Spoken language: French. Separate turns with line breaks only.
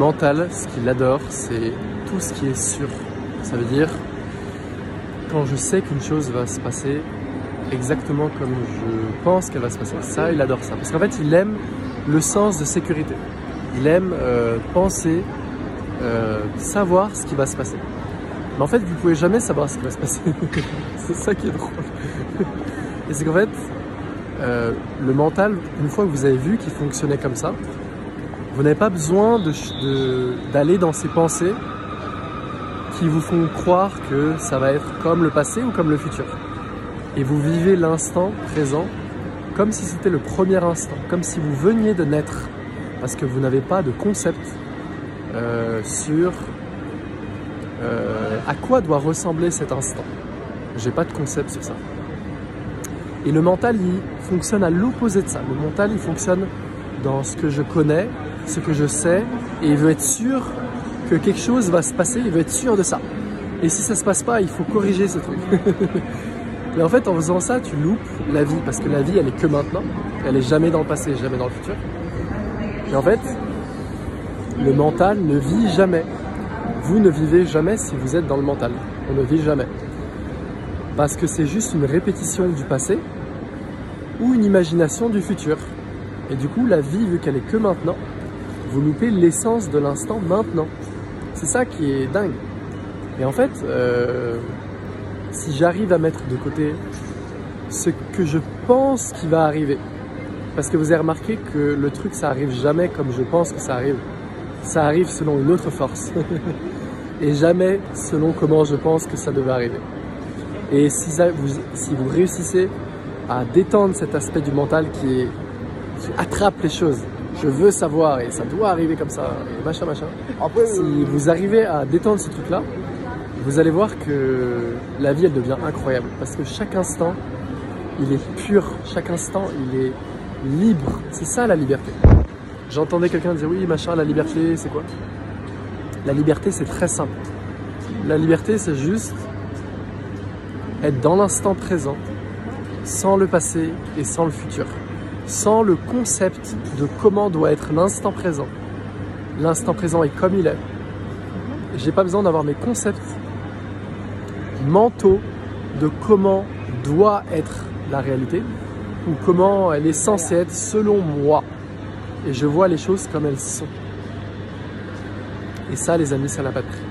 mental, ce qu'il adore, c'est tout ce qui est sûr. Ça veut dire, quand je sais qu'une chose va se passer exactement comme je pense qu'elle va se passer, ça, il adore ça. Parce qu'en fait, il aime le sens de sécurité. Il aime penser, savoir ce qui va se passer. Mais en fait, vous pouvez jamais savoir ce qui va se passer. C'est ça qui est drôle. Et c'est qu'en fait, le mental, une fois que vous avez vu qu'il fonctionnait comme ça, vous n'avez pas besoin d'aller dans ces pensées qui vous font croire que ça va être comme le passé ou comme le futur. Et vous vivez l'instant présent comme si c'était le premier instant, comme si vous veniez de naître, parce que vous n'avez pas de concept sur à quoi doit ressembler cet instant. J'ai pas de concept sur ça. Et le mental, il fonctionne à l'opposé de ça. Le mental, il fonctionne dans ce que je connais, ce que je sais, et il veut être sûr que quelque chose va se passer, il veut être sûr de ça. Et si ça se passe pas, il faut corriger ce truc. Et en fait, en faisant ça, tu loupes la vie, parce que la vie, elle est que maintenant. Elle est jamais dans le passé, jamais dans le futur. Et en fait, le mental ne vit jamais. Vous ne vivez jamais si vous êtes dans le mental. On ne vit jamais. Parce que c'est juste une répétition du passé ou une imagination du futur. Et du coup, la vie, vu qu'elle est que maintenant, vous loupez l'essence de l'instant maintenant. C'est ça qui est dingue. Et en fait, si j'arrive à mettre de côté ce que je pense qui va arriver, parce que vous avez remarqué que le truc, ça arrive jamais comme je pense que ça arrive. Ça arrive selon une autre force. Et jamais selon comment je pense que ça devait arriver. Et si vous réussissez à détendre cet aspect du mental qui attrape les choses, je veux savoir et ça doit arriver comme ça, et machin. Si vous arrivez à détendre ce truc-là, vous allez voir que la vie, elle devient incroyable. Parce que chaque instant, il est pur. Chaque instant, il est libre. C'est ça la liberté. J'entendais quelqu'un dire, oui, machin, la liberté, c'est quoi? La liberté, c'est très simple. La liberté, c'est juste être dans l'instant présent, sans le passé et sans le futur. Sans le concept de comment doit être l'instant présent. L'instant présent est comme il est. J'ai pas besoin d'avoir mes concepts mentaux de comment doit être la réalité ou comment elle est censée être selon moi. Et je vois les choses comme elles sont. Et ça, les amis, ça n'a pas de prix.